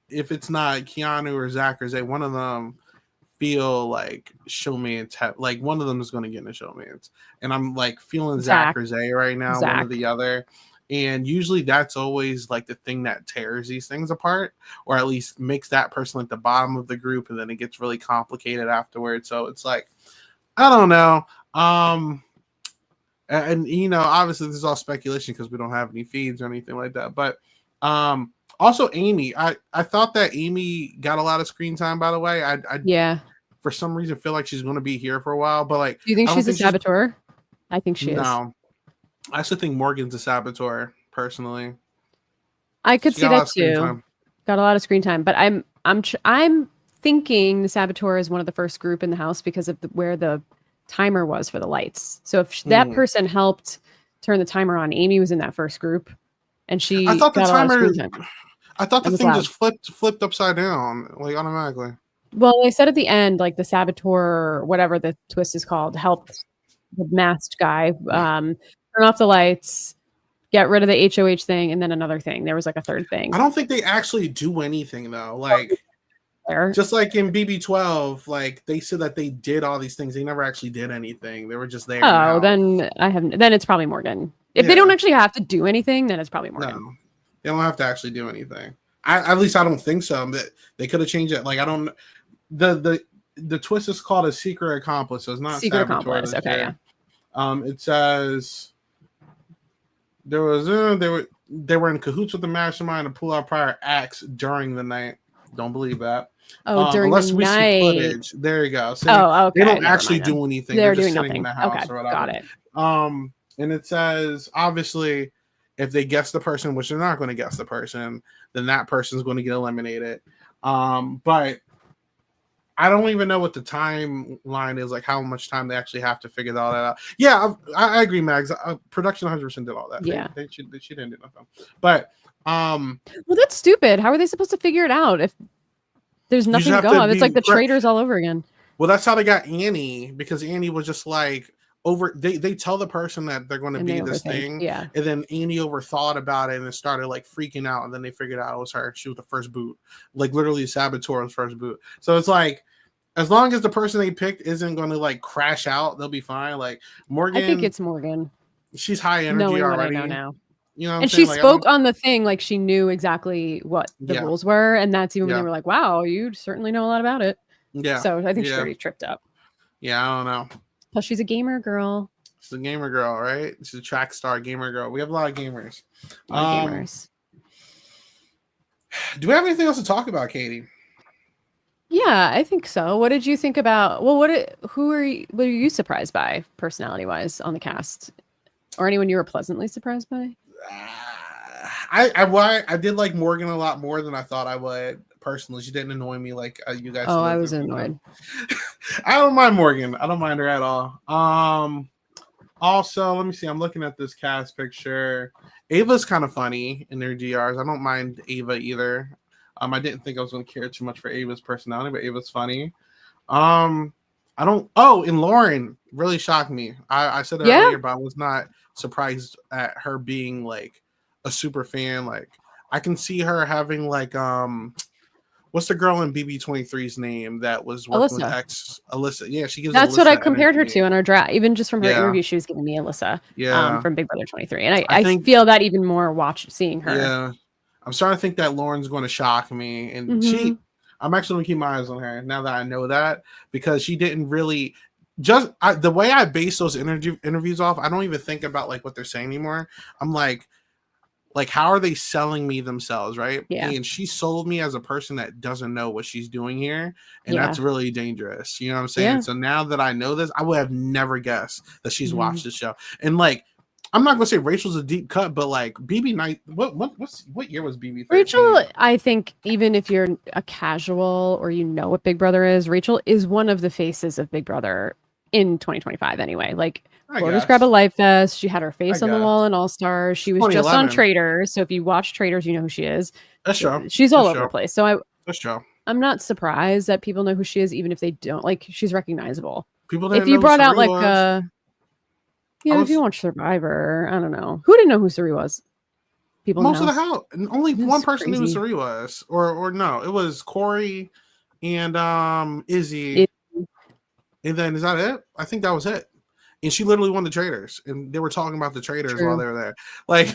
if it's not Keanu or Zach or Zay, one of them feel like showman's like one of them is going to get in the showman's, and I'm like feeling Zach or Zay right now, one or the other. And usually that's always like the thing that tears these things apart, or at least makes that person at the bottom of the group, and then it gets really complicated afterwards. So it's like, I don't know. And you know, obviously this is all speculation because we don't have any feeds or anything like that. But also Amy, I thought that Amy got a lot of screen time, by the way. I for some reason feel like she's going to be here for a while, but like, do you think she's a saboteur? I think she is. No, I actually think Morgan's a saboteur. Personally, I could she see got a lot that of screen too. time. Got a lot of screen time, but I'm thinking the saboteur is one of the first group in the house because of where the timer was for the lights. So if that person helped turn the timer on, Amy was in that first group, and she I thought the got a lot of timer. screen time. I thought It the was thing loud. just flipped upside down, like automatically. Well, they said at the end, like the saboteur, whatever the twist is called, helped the masked guy turn off the lights, get rid of the HOH thing, and then another thing. There was like a third thing. I don't think they actually do anything though. Like There. just like in BB12, like they said that they did all these things. They never actually did anything. They were just there. Oh, then then it's probably Morgan. If they don't actually have to do anything, then it's probably Morgan. No, they don't have to actually do anything. At least I don't think so. But they could have changed it. Like I don't. The twist is called a secret accomplice. So it's not secret saboteur accomplice. Okay, year. yeah. It says there was they were in cahoots with the mastermind to pull out prior acts during the night. Don't believe that. Oh, during unless the we night. see footage. There you go. So okay. They don't actually do anything. They're just doing sitting nothing. in the house Okay, or whatever. got it. And it says obviously if they guess the person, which they're not going to guess the person, then that person's going to get eliminated. But I don't even know what the timeline is, like how much time they actually have to figure all that out. Yeah, I agree, Mags. Production 100% did all that. Yeah, she didn't do nothing. But well, that's stupid. How are they supposed to figure it out if there's nothing going on? It's like the traitors all over again. Well, that's how they got Annie, because Annie was just like they tell the person that they're going to be this thing, yeah, and then Annie overthought about it and started like freaking out, and then they figured out it was her. She was the first boot, like literally Saboteur's first boot. So it's like, as long as the person they picked isn't going to like crash out, they'll be fine. Like Morgan, I think it's Morgan. She's high energy knowing already. What I know now. You know, what and I'm she like, spoke on the thing like she knew exactly what the Yeah. rules were, and that's even when Yeah. they were like, "Wow, you certainly know a lot about it." Yeah. So I think she's Yeah. already tripped up. Yeah, I don't know. Plus, she's a gamer girl. She's a gamer girl, right? She's a track star gamer girl. We have a lot of gamers. Gamers. Do we have anything else to talk about, Katie? Yeah, I think so. What did you think about? Well, what are you surprised by personality wise on the cast, or anyone you were pleasantly surprised by? I did like Morgan a lot more than I thought I would. Personally, she didn't annoy me like you guys. Oh, I was annoyed. I don't mind Morgan. I don't mind her at all. Also, let me see. I'm looking at this cast picture. Ava's kind of funny in their DRs. I don't mind Ava either. I didn't think I was going to care too much for Ava's personality, but Ava's funny. I don't. Oh, and Lauren really shocked me. I said it earlier, but I was not surprised at her being like a super fan. Like I can see her having like what's the girl in BB23's name that was working with Alyssa? Yeah, she gives. That's Alyssa what I compared energy. her to in our draft. Even just from her interview, she was giving me Alyssa. Yeah. From Big Brother 23, and I feel that even more seeing her. Yeah, I'm starting to think that Lauren's going to shock me, and I'm actually going to keep my eyes on her now that I know that, because she didn't really the way I base those interviews off. I don't even think about like what they're saying anymore. I'm like how are they selling me themselves, right? Yeah. And she sold me as a person that doesn't know what she's doing here, and that's really dangerous. You know what I'm saying? Yeah. So now that I know this, I would have never guessed that she's watched the show. And like, I'm not gonna say Rachel's a deep cut, but like BB Night, what year was BB? Rachel, I think even if you're a casual or you know what Big Brother is, Rachel is one of the faces of Big Brother in 2025 anyway. Like, Florida's Grab a Life Fest. She had her face on the wall in All Stars. She was just on Traitors. So if you watch Traitors, you know who she is. That's true. She's all over the place. So that's true. I'm not surprised that people know who she is, even if they don't. Like, she's recognizable. People didn't if you know brought who out Suri like was. if you watch Survivor, I don't know. Who didn't know who Suri was? People most of the house. And only one person crazy. knew who Suri was. Or no, it was Corey and Izzy. And then is that it? I think that was it. And she literally won the Traitors, and they were talking about the Traitors while they were there. Like,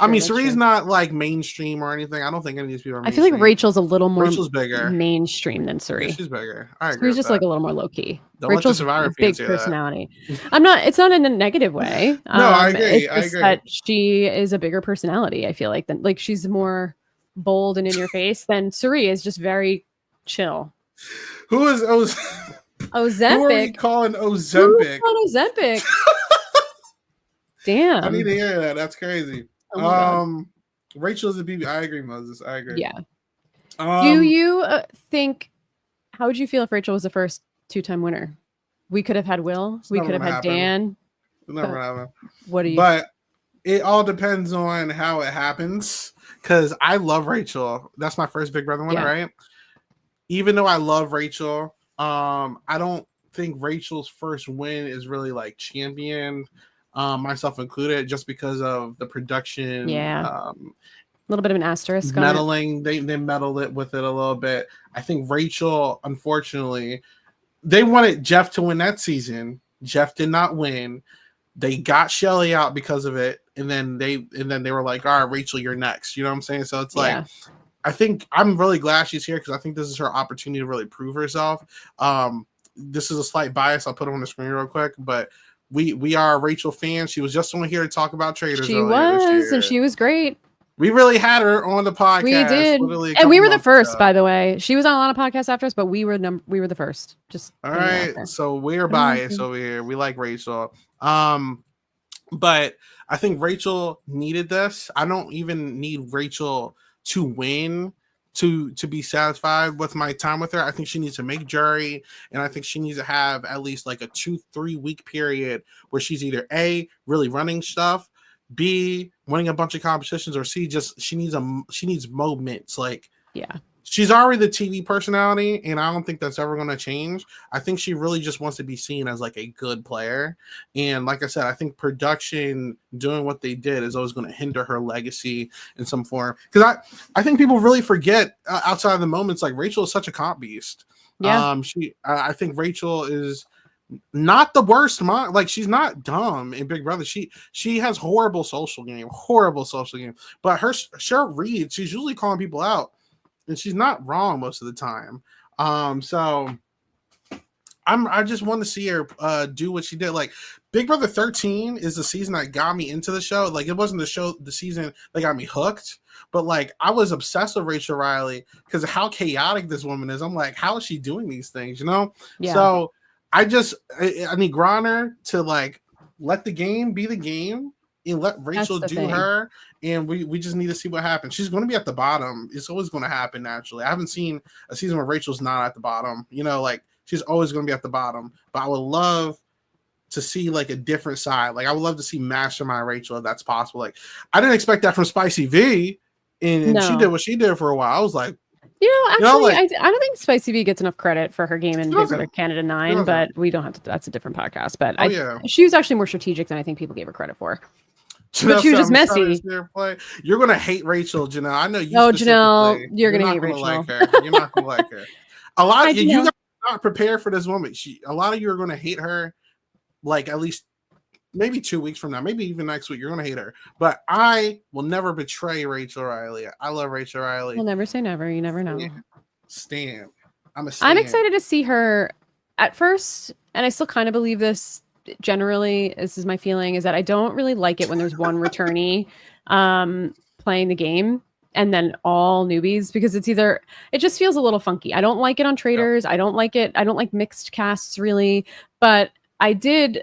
I mean, Suri's not like mainstream or anything. I don't think any of these people are mainstream. I feel like Rachel's a little more bigger mainstream than Suri. Yeah, she's bigger. I agree. Suri's just like a little more low key. Rachel's a big personality. I'm not. It's not in a negative way. No, I agree. It's just that she is a bigger personality. I feel like she's more bold and in your face than Suri is just very chill. Who is Ozempic? Who are we calling Ozempic? Ozempic? Damn. I need to hear that. That's crazy. Oh my God. Rachel is a BB. I agree, Moses. I agree. Yeah. Do you think? How would you feel if Rachel was the first 2-time winner? We could have had Will. We could have had Dan. It's never gonna happen. What do you? But it all depends on how it happens. Because I love Rachel. That's my first Big Brother winner, right? Even though I love Rachel, I don't think Rachel's first win is really like championed, myself included, just because of the production. A little bit of an asterisk. Meddling. They meddled it with it a little bit. I think Rachel, unfortunately, they wanted Jeff to win that season. Jeff did not win. They got Shelly out because of it, and then they were like, "All right, Rachel, you're next." You know what I'm saying? So it's like, I think I'm really glad she's here because I think this is her opportunity to really prove herself. This is a slight bias. I'll put it on the screen real quick, but we are Rachel fans. She was just on here to talk about traders. She was, and she was great. We really had her on the podcast. We did, and we were the first, by the way. She was on a lot of podcasts after us, but we were the first. Just all right. So we're biased over here. We like Rachel. But I think Rachel needed this. I don't even need Rachel to win to be satisfied with my time with her. I think she needs to make jury, and I think she needs to have at least like a 2-3 week period where she's either A, really running stuff, B, winning a bunch of competitions, or C, just she needs moments. Like, she's already the TV personality, and I don't think that's ever going to change. I think she really just wants to be seen as like a good player. And like I said, I think production doing what they did is always going to hinder her legacy in some form. Because I think people really forget outside of the moments, like Rachel is such a comp beast. Yeah. I think Rachel is not the worst mom. Like, she's not dumb in Big Brother. She has horrible social game, but her short reads, she's usually calling people out. And she's not wrong most of the time. So I just want to see her do what she did. Like, Big Brother 13 is the season that got me into the show. Like, it wasn't the season that got me hooked, but like I was obsessed with Rachel Riley because of how chaotic this woman is. I'm like, how is she doing these things? You know? Yeah. So I need Griner to like let the game be the game and let Rachel do her. And we just need to see what happens. She's going to be at the bottom. It's always going to happen naturally. I haven't seen a season where Rachel's not at the bottom. You know, like, she's always going to be at the bottom. But I would love to see like a different side. Like, I would love to see Mastermind Rachel if that's possible. Like, I didn't expect that from Spicy V, and she did what she did for a while. I was like, I don't think Spicy V gets enough credit for her game in Big Brother Canada 9, but we don't have to. That's a different podcast. But she was actually more strategic than I think people gave her credit for. But she was just messy. You're gonna hate Rachel, Janelle. I know you. Oh, Janelle, you're gonna hate Rachel. Like her. You're not gonna like her. A lot of you guys are not prepared for this woman. A lot of you are gonna hate her. Like, at least maybe 2 weeks from now, maybe even next week, you're gonna hate her. But I will never betray Rachel Riley. I love Rachel Riley. We'll never say never. You never know. Yeah. Stan. I'm excited to see her at first, and I still kind of believe this. Generally, this is my feeling, is that I don't really like it when there's one returnee playing the game and then all newbies, because it just feels a little funky. I don't like it on traders. I don't like it. I don't like mixed casts really, but I did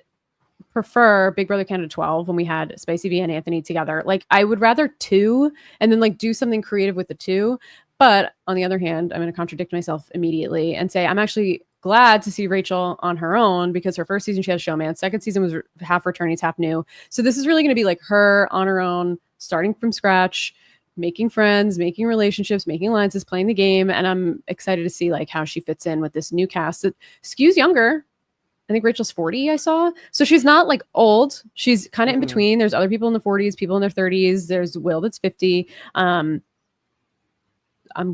prefer Big Brother Canada 12 when we had Spicy V and Anthony together. Like, I would rather 2 and then like do something creative with the 2. But on the other hand, I'm going to contradict myself immediately and say I'm actually glad to see Rachel on her own, because her first season she had a showman. Second season was half returnees, half new. So this is really going to be like her on her own, starting from scratch, making friends, making relationships, making alliances, playing the game. And I'm excited to see like how she fits in with this new cast that skews younger. I think Rachel's 40, I saw. So she's not like old. She's kind of in between. There's other people in the 40s, people in their 30s. There's Will that's 50. I'm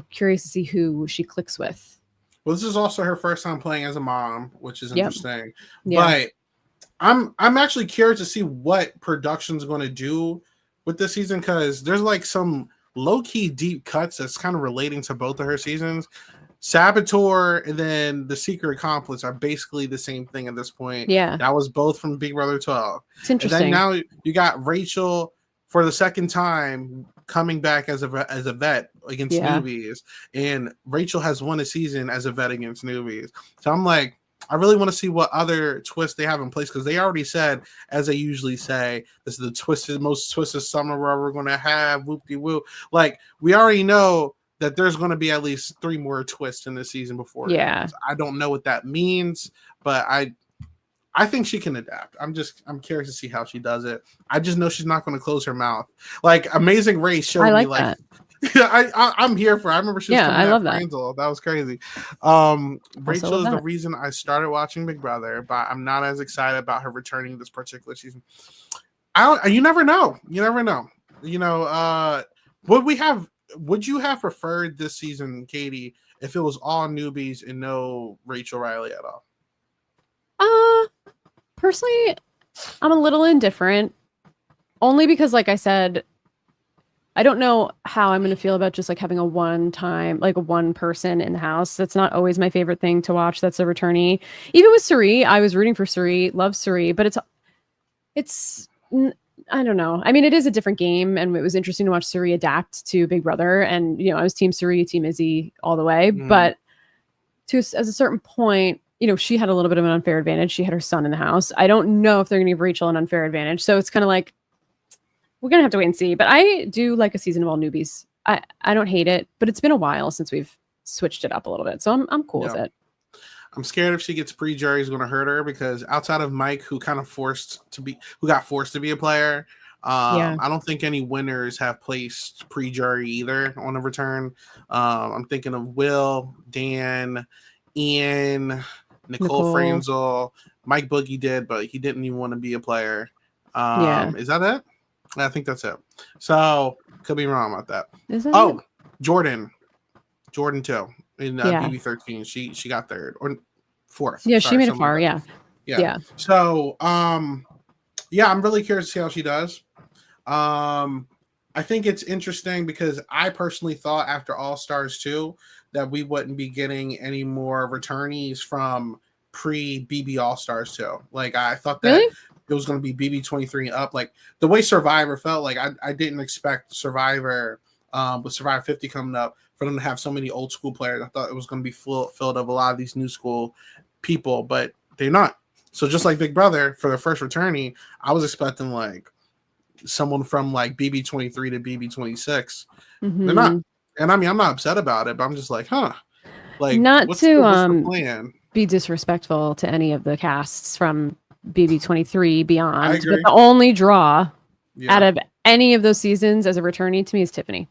curious to see who she clicks with. Well, this is also her first time playing as a mom, which is interesting. But I'm actually curious to see what production's going to do with this season, because there's like some low-key deep cuts that's kind of relating to both of her seasons. Saboteur and then The Secret Accomplice are basically the same thing at this point. Yeah. That was both from Big Brother 12. It's interesting. And then now you got Rachel for the second time coming back as a vet against newbies, and Rachel has won a season as a vet against newbies. So I'm like, I really want to see what other twists they have in place because they already said, as they usually say, this is the most twisted summer where we're going to have whoop-de-whoop. Like, we already know that there's going to be at least 3 more twists in this season before it ends. I don't know what that means, but I think she can adapt. I'm curious to see how she does it. I just know she's not going to close her mouth. Like, Amazing Race showed me like that. I'm here for it. I remember she was coming I love that. That was crazy. Rachel is the reason I started watching Big Brother, but I'm not as excited about her returning this particular season. You never know. You never know. You know, would you have preferred this season, Katie, if it was all newbies and no Rachel Riley at all? Personally, I'm a little indifferent. Only because, like I said, I don't know how I'm going to feel about just like having a one person in the house. That's not always my favorite thing to watch. That's a returnee. Even with Suri, I was rooting for Suri, love Suri, but it's I don't know. I mean, it is a different game, and it was interesting to watch Suri adapt to Big Brother. And I was Team Suri, Team Izzy all the way. But as a certain point, she had a little bit of an unfair advantage. She had her son in the house. I don't know if they're going to give Rachel an unfair advantage. So it's kind of like, we're going to have to wait and see. But I do like a season of all newbies. I don't hate it, but it's been a while since we've switched it up a little bit. So I'm cool with it. I'm scared if she gets pre-jury is going to hurt her because outside of Mike, who got forced to be a player, I don't think any winners have placed pre-jury either on a return. I'm thinking of Will, Dan, Ian, Nicole Franzel, Mike Boogie did, but he didn't even want to be a player. Is that it? I think that's it. So could be wrong about that. It? Jordan too in BB13. She got 3rd or 4th. Yeah, she made it far. Like yeah. So I'm really curious to see how she does. I think it's interesting because I personally thought after All Stars 2 that we wouldn't be getting any more returnees from pre-BB All Stars 2. Like, I thought that it was going to be BB 23 up. Like, the way Survivor felt, like, I didn't expect Survivor, with Survivor 50 coming up, for them to have so many old school players. I thought it was going to be filled of a lot of these new school people, but they're not. So just like Big Brother, for the first returnee, I was expecting, like, someone from, like, BB 23 to BB 26. They're not. And I mean, I'm not upset about it, but I'm just like, like, what's the plan? Be disrespectful to any of the casts from BB 23 beyond. But the only draw out of any of those seasons as a returnee to me is Tiffany.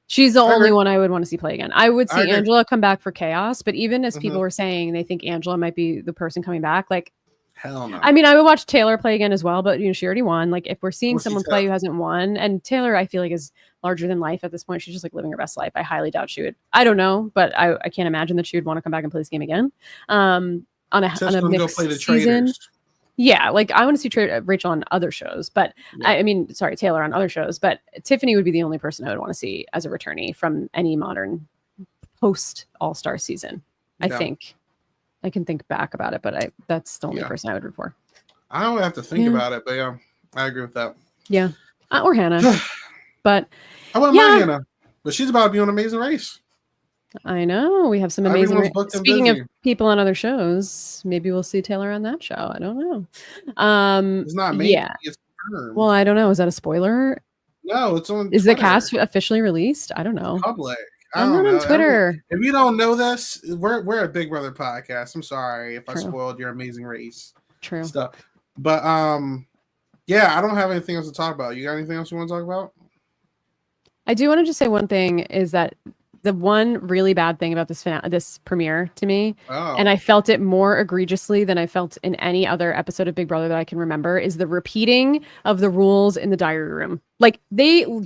She's the only one I would want to see play again. I would see Angela come back for Chaos, but even as people were saying they think Angela might be the person coming back, like, hell no. I mean, I would watch Taylor play again as well, but she already won. Like, if we're seeing someone play who hasn't won, and Taylor, I feel like, is larger than life at this point. She's just like living her best life. I highly doubt she would. I don't know, but I can't imagine that she would want to come back and play this game again. On a mixed season. Yeah, like, I want to see Rachel on other shows, but Taylor on other shows, but Tiffany would be the only person I would want to see as a returnee from any modern post All-Star season. I think. I can think back about it, but that's the only person I would root for. I don't have to think about it, but yeah, I agree with that. Yeah. Or Hannah. But I wouldn't mind Hannah, but she's about to be on Amazing Race. I know. We have some amazing. Speaking of people on other shows, maybe we'll see Taylor on that show. I don't know. It's not me. Yeah. It's confirmed. Well, I don't know. Is that a spoiler? No, it's on. Is Twitter. The cast officially released? I don't know. Public. I'm not on Twitter. If you don't know this, we're a Big Brother podcast. I'm sorry if I spoiled your Amazing Race stuff. But I don't have anything else to talk about. You got anything else you want to talk about? I do want to just say one thing is that the one really bad thing about this premiere to me, and I felt it more egregiously than I felt in any other episode of Big Brother that I can remember, is the repeating of the rules in the diary room. Like,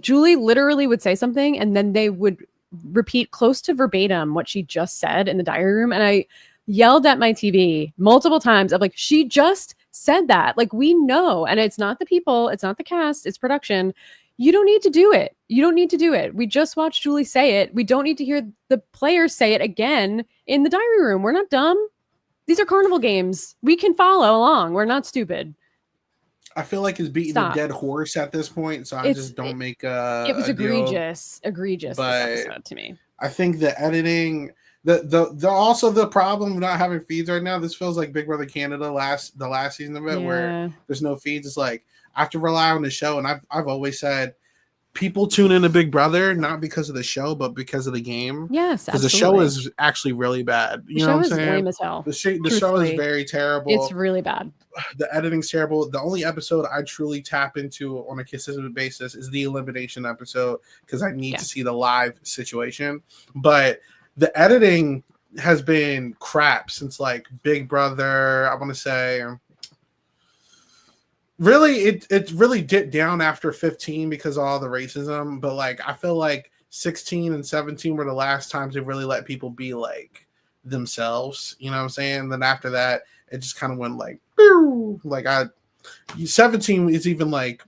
Julie literally would say something and then they would repeat close to verbatim what she just said in the diary room. And I yelled at my TV multiple times of like, she just said that. Like, we know. And it's not the people, it's not the cast, it's production. You don't need to do it. You don't need to do it. We just watched Julie say it. We don't need to hear the players say it again in the diary room. We're not dumb. These are carnival games. We can follow along. We're not stupid. I feel like it's beating a dead horse at this point, so I just don't make a. It was egregious this episode to me. I think the editing, the also the problem of not having feeds right now. This feels like Big Brother Canada the last season of it, where there's no feeds. It's like I have to rely on the show, and I've always said people tune into Big Brother not because of the show, but because of the game. Yes, because the show is actually really bad. You know what I'm saying? The show is lame as hell. The show is very terrible. It's really bad. The editing's terrible. The only episode I truly tap into on a consistent basis is the elimination episode because I need to see the live situation. But the editing has been crap since like Big Brother. I want to say. Really, it really dipped down after 15 because of all the racism. But like, I feel like 16 and 17 were the last times they really let people be like themselves. You know what I'm saying? Then after that, it just kind of went like, like 17 is even like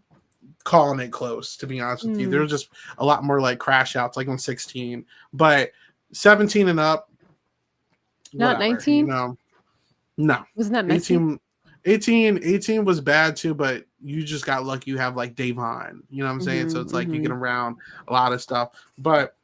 calling it close. To be honest with you, there was just a lot more like crash outs, like on 16, but 17 and up. Not 19. You know, no, wasn't that messy? 18 was bad too, but you just got lucky you have like Davon, you know what I'm saying? So it's like you get around a lot of stuff. But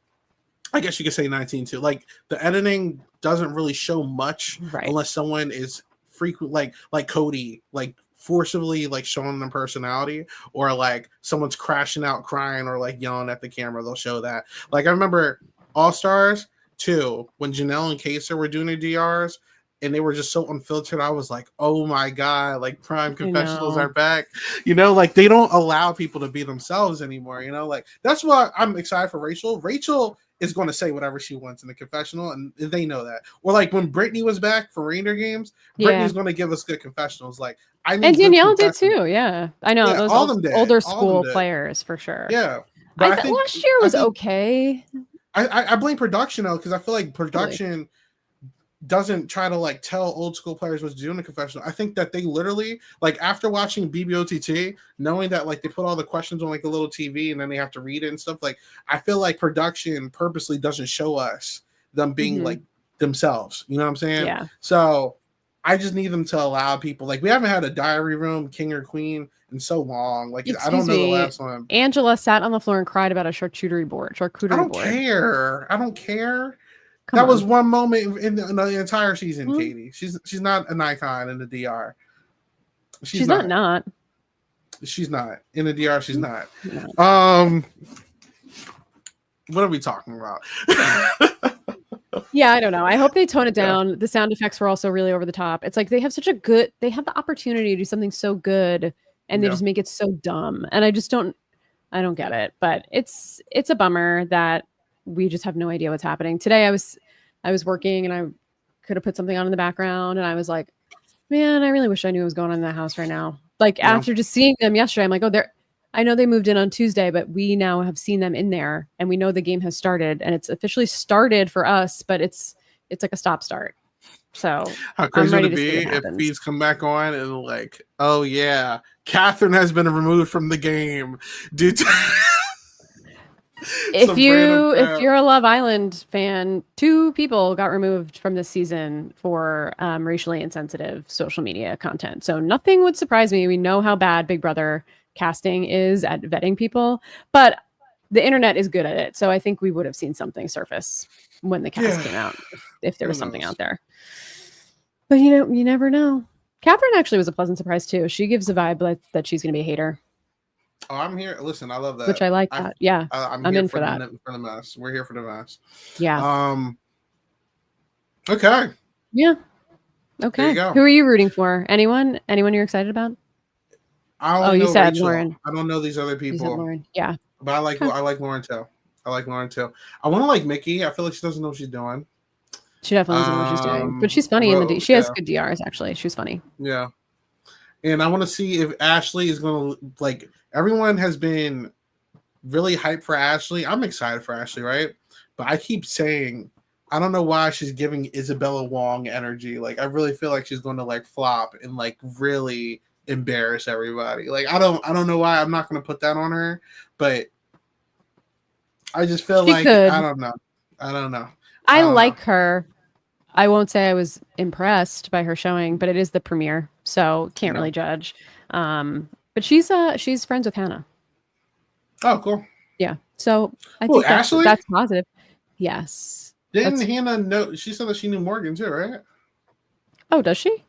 I guess you could say 19 too. Like the editing doesn't really show much unless someone is frequent like Cody, like forcibly like showing them personality, or like someone's crashing out crying or like yelling at the camera, they'll show that. Like I remember All Stars 2 when Janelle and Kaser were doing their DRs. And they were just so unfiltered. I was like, oh my God, like Prime Confessionals are back. You know, like they don't allow people to be themselves anymore. You know, like that's why I'm excited for Rachel. Rachel is going to say whatever she wants in the confessional, and they know that. Or like when Brittany was back for Reindeer Games, Brittany's going to give us good confessionals. Like I need, and Danielle did too. Yeah, I know those older school players for sure. Yeah, but I think last year was okay. I blame production though, because I feel like production doesn't try to like tell old school players what to do in the confessional. I think that they literally like after watching BBOTT, knowing that like they put all the questions on like a little TV and then they have to read it and stuff. Like I feel like production purposely doesn't show us them being like themselves. You know what I'm saying? Yeah. So I just need them to allow people. Like we haven't had a diary room, king or queen, in so long. Like I don't know the last one. Angela sat on the floor and cried about a charcuterie board. I don't care. That was one moment in the entire season, Katie. She's not an icon in the DR. She's not. She's not. In the DR, she's not. No. What are we talking about? Yeah, I don't know. I hope they tone it down. The sound effects were also really over the top. It's like they have the opportunity to do something so good and they just make it so dumb. And I don't get it. But it's a bummer that we just have no idea what's happening. Today I was working and I could have put something on in the background and I was like, man, I really wish I knew what was going on in that house right now. Like after just seeing them yesterday, I'm like, I know they moved in on Tuesday, but we now have seen them in there and we know the game has started and it's officially started for us, but it's like a stop start. So how crazy would it be if feeds come back on and like, oh yeah, Catherine has been removed from the game due to if you're a Love Island fan, 2 people got removed from this season for racially insensitive social media content. So nothing would surprise me. We know how bad Big Brother casting is at vetting people, but the internet is good at it. So I think we would have seen something surface when the cast came out, if there was something out there. But you never know. Catherine actually was a pleasant surprise too. She gives a vibe that she's going to be a hater. Oh, I'm here. Listen, I love that. Which I like that. Yeah. I'm in for that. For the mess. We're here for the mess. Yeah. Okay. Yeah. Okay. Who are you rooting for? Anyone you're excited about? You said Rachel. Lauren. I don't know these other people. You said Lauren. Yeah. But I like Lauren too. I want to like Mickey. I feel like she doesn't know what she's doing. She definitely doesn't know what she's doing. But she's funny in the she has good DRs actually. She's funny. Yeah. And I want to see if Ashley is going to like. Everyone has been really hyped for Ashley. I'm excited for Ashley, right? But I keep saying I don't know why she's giving Isabella Wong energy. Like I really feel like she's going to like flop and like really embarrass everybody. Like I don't know why. I'm not going to put that on her, but I just feel like I don't know. I like her. I won't say I was impressed by her showing, but it is the premiere, so can't really judge. But she's friends with Hannah. Oh, cool. Yeah. So I think that's positive. Yes. Didn't Hannah know? She said that she knew Morgan too, right? Oh, does she?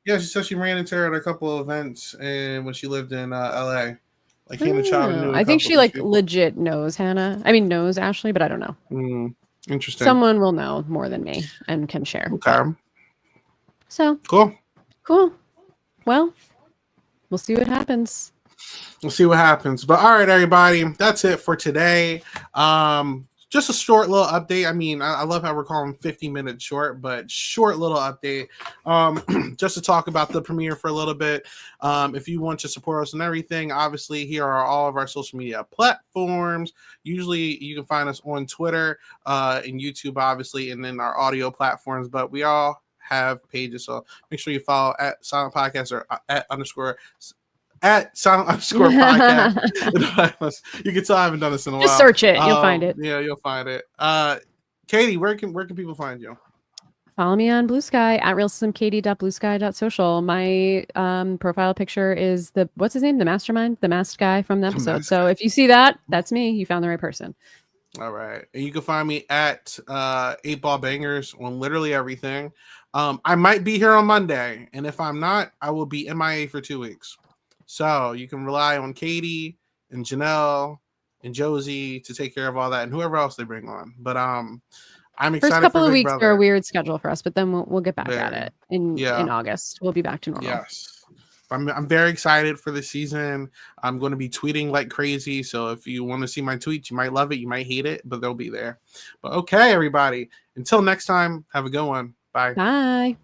Yeah, she said she ran into her at a couple of events and when she lived in LA. Like Hannah Child knew. I think she like legit knows Hannah. I mean, knows Ashley, but I don't know. Interesting. Someone will know more than me and can share. Okay. So cool. Well, we'll see what happens. But all right, everybody, that's it for today. Just a short little update. I mean, I love how we're calling 50 minutes short, but short little update. Just to talk about the premiere for a little bit. If you want to support us and everything, obviously here are all of our social media platforms. Usually you can find us on Twitter and YouTube, obviously, and then our audio platforms, but we all have pages. So make sure you follow at Silent Podcast or at Silent Podcast. You can tell I haven't done this in a while. Just search it. You'll find it. Yeah, you'll find it. Katie, where can people find you? Follow me on Blue Sky at realsomekatie.bluesky.social. My profile picture is what's his name? The mastermind, the masked guy from the episode. So if you see that, that's me. You found the right person. All right. And you can find me at 8 Ball Bangers on literally everything. I might be here on Monday. And if I'm not, I will be MIA for 2 weeks. So you can rely on Katie and Janelle and Josie to take care of all that and whoever else they bring on. But I'm excited. First couple of weeks Brother. are a weird schedule for us, but then we'll get back at it in August. We'll be back to normal. Yes. I'm very excited for the season. I'm going to be tweeting like crazy. So if you want to see my tweets, you might love it. You might hate it, but they'll be there. But okay, everybody. Until next time, have a good one. Bye. Bye.